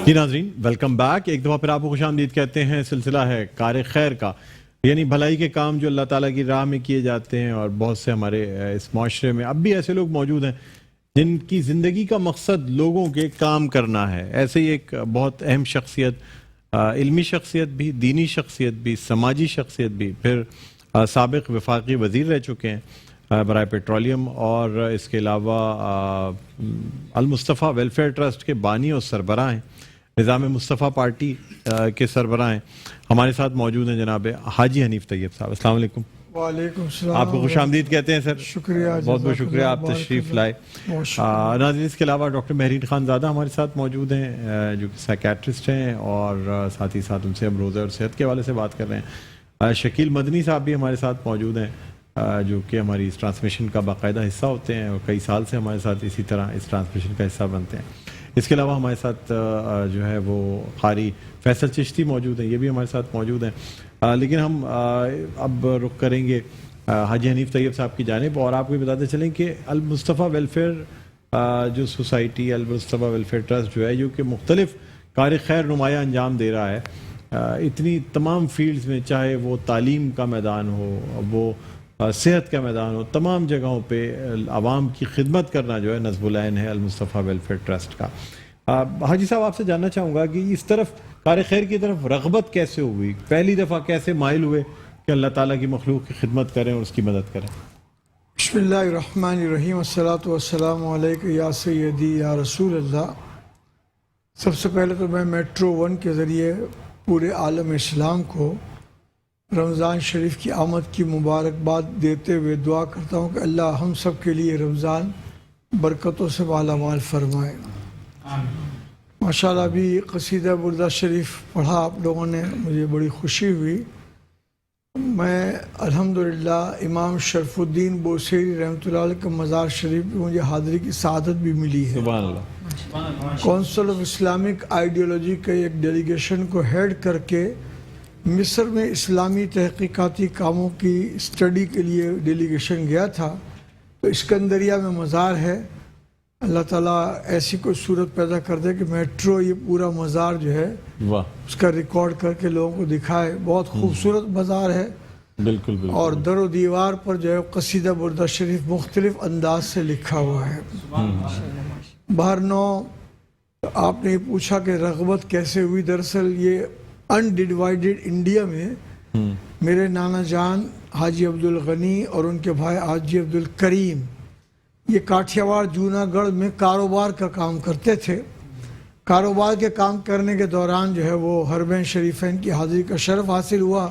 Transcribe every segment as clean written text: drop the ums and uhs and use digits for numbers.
جی ناظرین welcome back. ایک دفعہ پھر آپ کو خوش آمدید کہتے ہیں. سلسلہ ہے کار خیر کا، یعنی بھلائی کے کام جو اللہ تعالیٰ کی راہ میں کیے جاتے ہیں. اور بہت سے ہمارے اس معاشرے میں اب بھی ایسے لوگ موجود ہیں جن کی زندگی کا مقصد لوگوں کے کام کرنا ہے. ایسے ہی ایک بہت اہم شخصیت، علمی شخصیت بھی، دینی شخصیت بھی، سماجی شخصیت بھی، پھر سابق وفاقی وزیر رہ چکے ہیں برائے پیٹرولیم، اور اس کے علاوہ المصطفیٰ ویلفیئر ٹرسٹ کے بانی اور سربراہ ہیں، نظام مصطفیٰ پارٹی کے سربراہ ہیں. ہمارے ساتھ موجود ہیں جناب حاجی حنیف طیب صاحب. السلام علیکم. وعلیکم السلام. آپ کو خوش آمدید کہتے ہیں سر. شکریہ، بہت بہت شکریہ آپ تشریف لائے. ناظرین اس کے علاوہ ڈاکٹر مہرین خان زادہ ہمارے ساتھ موجود ہیں جو کہ سائیکیٹرسٹ ہیں، اور ساتھ ہی ساتھ ان سے ہم روزہ اور صحت کے حوالے سے بات کر رہے ہیں. شکیل مدنی صاحب بھی ہمارے ساتھ موجود ہیں جو کہ ہماری اس ٹرانسمیشن کا باقاعدہ حصہ ہوتے ہیں اور کئی سال سے ہمارے ساتھ اسی طرح اس ٹرانسمیشن کا حصہ بنتے ہیں. اس کے علاوہ ہمارے ساتھ جو ہے وہ قاری فیصل چشتی موجود ہیں، یہ بھی ہمارے ساتھ موجود ہیں. لیکن ہم اب رخ کریں گے حاجی حنیف طیب صاحب کی جانب، اور آپ کو بتاتے چلیں کہ المصطفیٰ ویلفیئر جو سوسائٹی، المصطفیٰ ویلفیئر ٹرسٹ جو ہے جو کہ مختلف کار خیر نمایاں انجام دے رہا ہے اتنی تمام فیلڈز میں، چاہے وہ تعلیم کا میدان ہو، وہ صحت کا میدان ہو، تمام جگہوں پہ عوام کی خدمت کرنا جو ہے نصب العین ہے المصطفیٰ ویلفیئر ٹرسٹ کا. حاجی صاحب آپ سے جاننا چاہوں گا کہ اس طرف کار خیر کی طرف رغبت کیسے ہوئی، پہلی دفعہ کیسے مائل ہوئے کہ اللہ تعالیٰ کی مخلوق کی خدمت کریں اور اس کی مدد کریں؟ بسم اللہ الرحمن الرحیم. والصلاة والسلام علیک یا سیدی یا رسول اللہ. سب سے پہلے تو میں میٹرو ون کے ذریعے پورے عالم اسلام کو رمضان شریف کی آمد کی مبارکباد دیتے ہوئے دعا کرتا ہوں کہ اللہ ہم سب کے لیے رمضان برکتوں سے مالا مال فرمائے. ماشاءاللہ بھی قصیدہ بردہ شریف پڑھا آپ لوگوں نے، مجھے بڑی خوشی ہوئی. میں الحمدللہ امام شرف الدین بوسیری رحمۃ اللہ علیہ کے مزار شریف میں مجھے حاضری کی سعادت بھی ملی ہے. سبحان اللہ. کونسل آف اسلامک آئیڈیالوجی کے ایک ڈیلیگیشن کو ہیڈ کر کے مصر میں اسلامی تحقیقاتی کاموں کی اسٹڈی کے لیے ڈیلیگیشن گیا تھا. تو اسکندریہ میں مزار ہے. اللہ تعالیٰ ایسی کوئی صورت پیدا کر دے کہ میٹرو یہ پورا مزار جو ہے اس کا ریکارڈ کر کے لوگوں کو دکھائے. بہت خوبصورت مزار ہے. بالکل بالکل. اور در و دیوار پر جو ہے قصیدہ بردہ شریف مختلف انداز سے لکھا ہوا ہے. بہرنو آپ نے پوچھا کہ رغبت کیسے ہوئی. دراصل یہ انڈیوائیڈڈ انڈیا میں میرے نانا جان حاجی عبدالغنی اور ان کے بھائی حاجی عبدالکریم یہ کاٹھیاواڑ جوناگڑھ میں کاروبار کا کام کرتے تھے. کاروبار کے کام کرنے کے دوران جو ہے وہ حرمین شریفین کی حاضری کا شرف حاصل ہوا.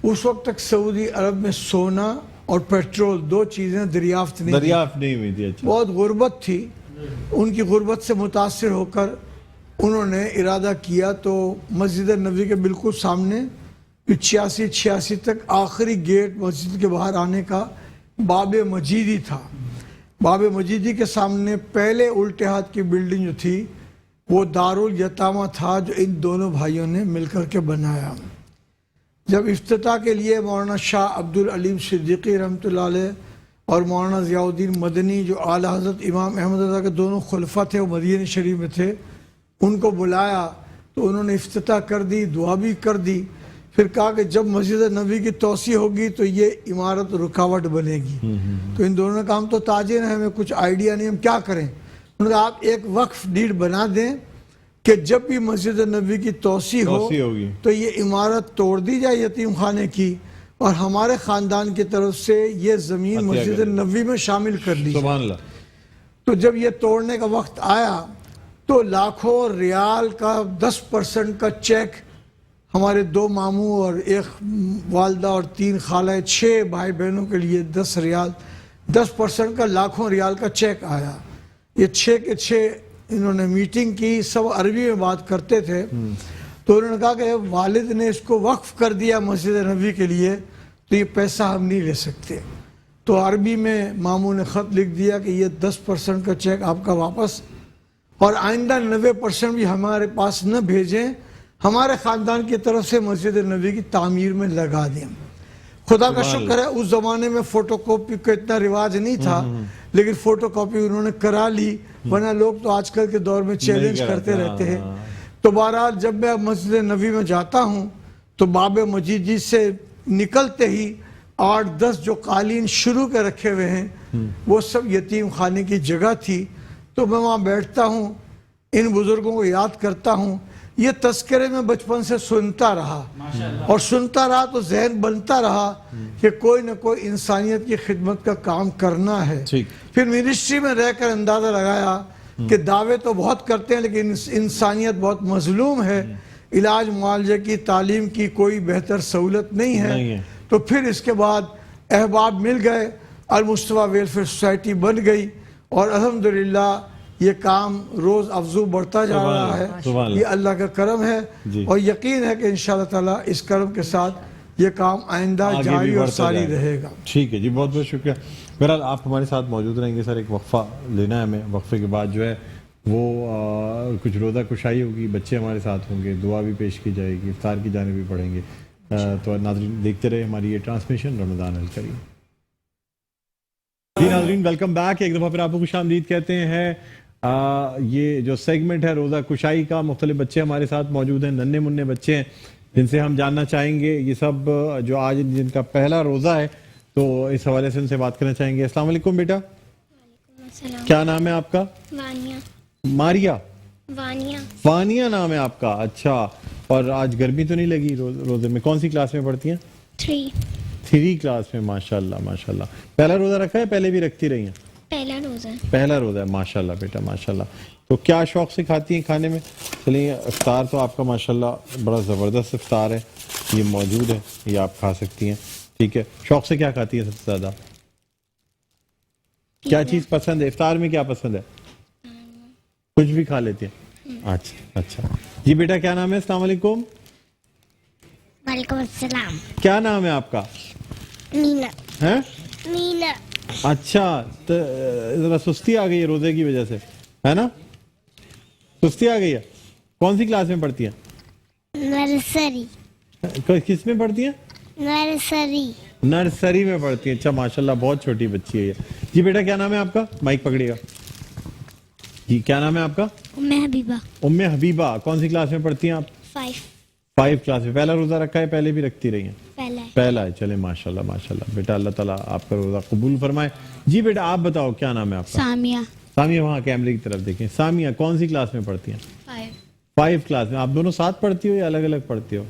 اس وقت تک سعودی عرب میں سونا اور پیٹرول دو چیزیں دریافت نہیں ہوئی تھی. بہت غربت تھی. ان کی غربت سے متاثر ہو کر انہوں نے ارادہ کیا تو مسجد نبوی کے بالکل سامنے 86 تک آخری گیٹ مسجد کے باہر آنے کا باب مجیدی تھا. باب مجیدی کے سامنے پہلے الٹے ہاتھ کی بلڈنگ جو تھی وہ دارالیتامہ تھا جو ان دونوں بھائیوں نے مل کر کے بنایا. جب افتتاح کے لیے مولانا شاہ عبدالعلیم صدیقی رحمۃ اللہ علیہ اور مولانا ضیاء الدین مدنی جو اعلیٰ حضرت امام احمد رضا کے دونوں خلفاء تھے وہ مدینہ شریف میں تھے، ان کو بلایا تو انہوں نے افتتاح کر دی، دعا بھی کر دی. پھر کہا کہ جب مسجد نبوی کی توسیع ہوگی تو یہ عمارت رکاوٹ بنے گی. تو ان دونوں نے کہا ہم تو تاجر ہیں، ہمیں کچھ آئیڈیا نہیں، ہم کیا کریں. انہوں نے کہا آپ ایک وقف ڈیڈ بنا دیں کہ جب بھی مسجد نبوی کی توسیع ہوگی تو یہ عمارت توڑ دی جائے یتیم خانے کی، اور ہمارے خاندان کی طرف سے یہ زمین مسجد نبوی میں شامل کر لی. سبحان اللہ. تو جب یہ توڑنے کا وقت آیا تو لاکھوں ریال کا 10% کا چیک ہمارے 2 ماموں اور 1 والدہ اور 3 خالہ 6 بھائی بہنوں کے لیے 10 ریال 10% کا لاکھوں ریال کا چیک آیا. یہ 6 کے 6 انہوں نے میٹنگ کی، سب عربی میں بات کرتے تھے. تو انہوں نے کہا کہ والد نے اس کو وقف کر دیا مسجد نبوی کے لیے تو یہ پیسہ ہم نہیں لے سکتے. تو عربی میں ماموں نے خط لکھ دیا کہ یہ 10% کا چیک آپ کا واپس، اور آئندہ 90% بھی ہمارے پاس نہ بھیجیں، ہمارے خاندان کی طرف سے مسجد نبوی کی تعمیر میں لگا دیں. خدا کا شکر ہے اس زمانے میں فوٹو کاپی کا اتنا رواج نہیں تھا، لیکن فوٹو کاپی انہوں نے کرا لی، ورنہ لوگ تو آج کل کے دور میں چیلنج کرتے رہتے ہیں. تو بہرحال جب میں مسجد نبوی میں جاتا ہوں تو باب مجید جی سے نکلتے ہی 8-10 جو قالین شروع کے رکھے ہوئے ہیں وہ سب یتیم خانے کی جگہ تھی. تو میں وہاں بیٹھتا ہوں, ان بزرگوں کو یاد کرتا ہوں. یہ تذکرے میں بچپن سے سنتا رہا اور سنتا رہا تو ذہن بنتا رہا کہ کوئی نہ کوئی انسانیت کی خدمت کا کام کرنا ہے. پھر منسٹری میں رہ کر اندازہ لگایا کہ دعوے تو بہت کرتے ہیں لیکن انسانیت بہت مظلوم ہے, علاج معالجے کی تعلیم کی کوئی بہتر سہولت نہیں ہے. تو پھر اس کے بعد احباب مل گئے, المصطفیٰ ویلفیئر سوسائٹی بن گئی اور الحمدللہ یہ کام روز افزوں بڑھتا جا رہا ہے. یہ اللہ کا کرم ہے اور یقین ہے کہ انشاءاللہ تعالی اس کرم کے ساتھ یہ کام آئندہ جاری اور ساری رہے گا. ٹھیک ہے جی, بہت بہت شکریہ. بہرحال آپ ہمارے ساتھ موجود رہیں گے. سر ایک وقفہ لینا ہے ہمیں, وقفے کے بعد جو ہے وہ کچھ روزہ کشائی ہوگی, بچے ہمارے ساتھ ہوں گے, دعا بھی پیش کی جائے گی, افطار کی جانب بھی پڑھیں گے. تو ناظرین دیکھتے رہے ہماری یہ ٹرانسمیشن رمضان الکریم. جی ناظرین ویلکم بیک. ایک دفعہ پھر آپ کو خوش آمدید کہتے ہیں. یہ جو سیگمنٹ ہے روزہ کشائی کا, مختلف بچے ہمارے ساتھ موجود ہیں, ننھے منھے بچے ہیں جن سے ہم جاننا چاہیں گے یہ سب جو آج جن کا پہلا روزہ ہے تو اس حوالے سے ان سے بات کرنا چاہیں گے. السلام علیکم بیٹا. کیا نام ہے آپ کا؟ وانیہ. ماریا. وانیہ. وانیہ نام ہے آپ کا. اچھا, اور آج گرمی تو نہیں لگی روزے میں؟ کون سی کلاس میں پڑھتی ہیں؟ 3 کلاس میں. ماشاءاللہ ماشاءاللہ. پہلا روزہ رکھا ہے, پہلے بھی رکھتی رہی ہیں؟ پہلا روزہ. پہلا روزہ ہے. ماشاءاللہ بیٹا ماشاءاللہ. تو کیا شوق سے کھاتی ہیں کھانے میں؟ چلیے افطار تو آپ کا ماشاءاللہ بڑا زبردست افطار ہے, یہ موجود ہے, یہ آپ کھا سکتی ہیں. ٹھیک ہے, شوق سے کیا کھاتی ہیں سب سے زیادہ؟ کیا چیز پسند ہے افطار میں, کیا پسند ہے؟ کچھ بھی کھا لیتی ہیں. اچھا اچھا جی بیٹا کیا نام ہے؟ السلام علیکم. وعلیکم السلام. کیا نام ہے آپ کا؟ مینا. ہیں مینا. اچھا, تو ذرا سستی آ گئی ہے روزے کی وجہ سے, ہے نا؟ سستی آ گئی ہے. کون سی کلاس میں پڑھتی ہیں؟ نرسری. کس میں پڑھتی ہیں؟ نرسری. نرسری میں پڑھتی ہیں. اچھا ماشاءاللہ بہت چھوٹی بچی ہے یہ. جی بیٹا کیا نام ہے آپ کا؟ مائک پکڑیے گا جی. کیا نام ہے آپ کا؟ ام حبیبہ. ام حبیبہ. کون سی کلاس میں پڑھتی ہیں آپ؟ 5 کلاس میں. پہلا روزہ رکھا ہے, پہلے بھی رکھتی رہی ہیں؟ پہلا ہے. چلے ماشاءاللہ ماشاءاللہ بیٹا, اللہ تعالیٰ آپ کا روزہ قبول فرمائے. جی بیٹا آپ بتاؤ کیا نام ہے آپ کا؟ سامیہ. سامیہ, وہاں کیمرے کی طرف دیکھیں. سامیہ کون سی کلاس میں پڑھتی ہیں؟ 5 کلاس میں. آپ دونوں ساتھ پڑھتی ہو یا الگ الگ پڑھتی ہو؟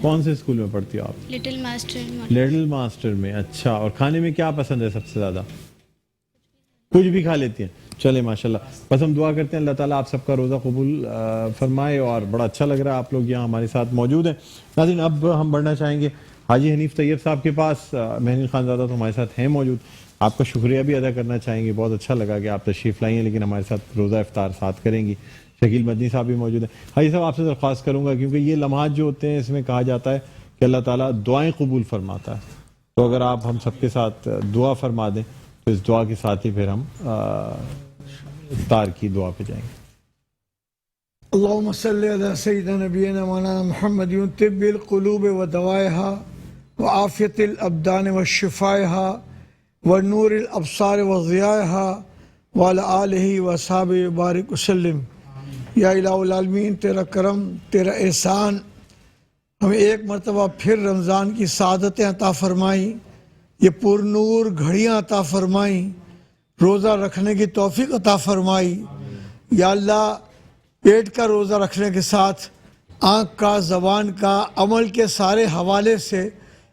کون سے اسکول میں پڑھتی ہو آپ؟ لٹل ماسٹر میں. اچھا, اور کھانے میں کیا پسند ہے سب سے زیادہ؟ کچھ بھی کھا لیتی ہیں. چلے ماشاءاللہ. بس ہم دعا کرتے ہیں اللہ تعالیٰ آپ سب کا روزہ قبول فرمائے, اور بڑا اچھا لگ رہا ہے آپ لوگ یہاں ہمارے ساتھ موجود ہیں. ناظرین اب ہم بڑھنا چاہیں گے حاجی حنیف طیب صاحب کے پاس. مہرین خان زادہ تو ہمارے ساتھ ہیں موجود, آپ کا شکریہ بھی ادا کرنا چاہیں گے. بہت اچھا لگا کہ آپ تشریف لائی ہیں, لیکن ہمارے ساتھ روزہ افطار ساتھ کریں گی. شکیل مدنی صاحب بھی موجود ہیں. حاجی صاحب آپ سے درخواست کروں گا, کیونکہ یہ لمحات جو ہوتے ہیں اس میں کہا جاتا ہے کہ اللہ تعالیٰ دعائیں قبول فرماتا ہے, تو اگر آپ ہم سب کے ساتھ دعا فرما دیں تو اس دعا کے ساتھ ہی پھر ہم افطار کی دعا پہ جائیں گے. اللهم صل على سيدنا نبينا مولانا محمد طب القلوب ودوائها وعافية الأبدان وشفائها ونور الأبصار وضيائها وعلى آله وصحبه وبارك وسلم. یا الہ العالمین تیرا کرم, تیرا احسان, ہمیں ایک مرتبہ پھر رمضان کی سعادتیں عطا فرمائیں, یہ پر نور گھڑیاں عطا فرمائیں, روزہ رکھنے کی توفیق عطا فرمائی. یا اللہ پیٹ کا روزہ رکھنے کے ساتھ آنکھ کا, زبان کا, عمل کے سارے حوالے سے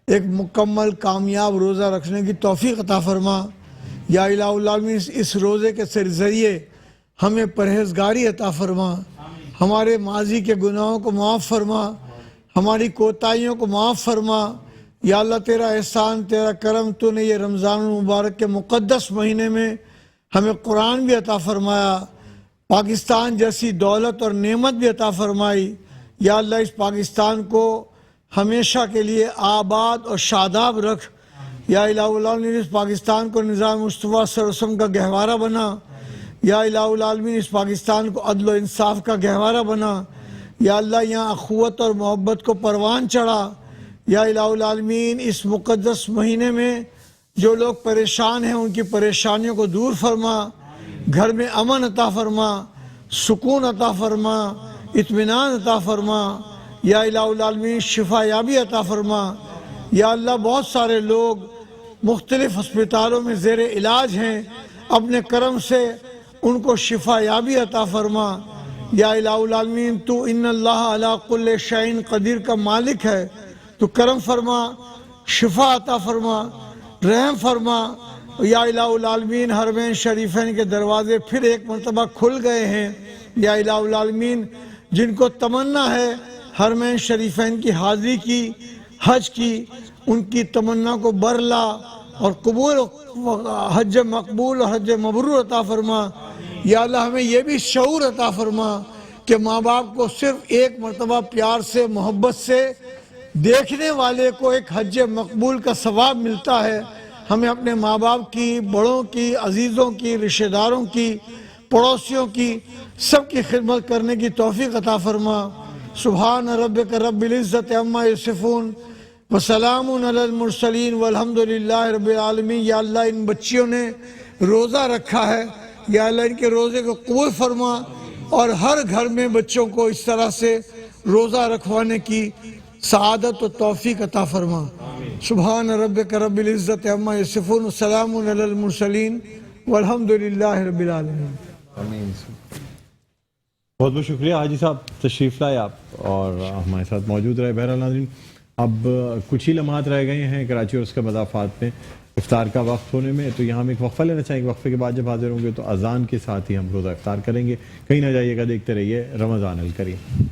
ایک مکمل کامیاب روزہ رکھنے کی توفیق عطا فرما. یا الہ العالمین اس روزے کے ذریعے ہمیں پرہیزگاری عطا فرما, ہمارے ماضی کے گناہوں کو معاف فرما, ہماری کوتاہیوں کو معاف فرما. یا اللہ تیرا احسان, تیرا کرم, تو نے یہ رمضان المبارک کے مقدس مہینے میں ہمیں قرآن بھی عطا فرمایا, پاکستان جیسی دولت اور نعمت بھی عطا فرمائی. یا اللہ اس پاکستان کو ہمیشہ کے لیے آباد اور شاداب رکھ. یا الہ العالمین اس پاکستان کو نظام مصطفیٰ صلی اللہ علیہ وسلم کا گہوارہ بنا. یا الہ العالمین اس پاکستان کو عدل و انصاف کا گہوارہ بنا. یا اللہ یہاں اخوت اور محبت کو پروان چڑھا. یا الہ العالمین اس مقدس مہینے میں جو لوگ پریشان ہیں ان کی پریشانیوں کو دور فرما, گھر میں امن عطا فرما, سکون عطا فرما, اطمینان عطا فرما، یا الہ العالمین شفا یابی عطا فرما۔ یا اللہ بہت سارے لوگ مختلف ہسپتالوں میں زیر علاج ہیں، اپنے کرم سے ان کو شفا یابی عطا فرما۔ یا الہ العالمین تو ان اللہ علی کل شیء قدیر کا مالک ہے، تو کرم فرما، شفا عطا فرما، رحم فرما۔ یا الہ العالمین حرمین شریفین کے دروازے پھر ایک مرتبہ کھل گئے ہیں، یا الہ العالمین جن کو تمنا ہے حرمین شریفین کی حاضری کی، حج کی، ان کی تمنا کو برلا اور قبول، حج مقبول اور حج مبرور عطا فرما۔ یا اللہ ہمیں یہ بھی شعور عطا فرما کہ ماں باپ کو صرف ایک مرتبہ پیار سے، محبت سے دیکھنے والے کو ایک حج مقبول کا ثواب ملتا ہے۔ ہمیں اپنے ماں باپ کی، بڑوں کی، عزیزوں کی، رشتہ داروں کی، پڑوسیوں کی، سب کی خدمت کرنے کی توفیق عطا فرما۔ سبحان ربک رب العزت عما یصفون وسلام علی المرسلین والحمدللہ رب العالمین۔ یا اللہ ان بچیوں نے روزہ رکھا ہے، یا اللہ ان کے روزے کو قبول فرما، اور ہر گھر میں بچوں کو اس طرح سے روزہ رکھوانے کی سعادت و توفیق عطا فرما۔ سبحان ربک رب العزت عما یصفون وسلام علی المرسلین والحمدللہ رب العالمین۔ بہت بہت شکریہ حاجی صاحب، تشریف لائے آپ اور ہمارے ساتھ موجود رہے۔ بہرحال ناظرین، اب کچھ ہی لمحات رہ گئے ہیں کراچی اور اس کے مضافات میں افطار کا وقت ہونے میں، تو یہاں ہم ایک وقفہ لینا چاہیں گے۔ وقفے کے بعد جب حاضر ہوں گے تو اذان کے ساتھ ہی ہم روزہ افطار کریں گے۔ کہیں نہ جائیے گا، دیکھتے رہیے رمضان الکریم۔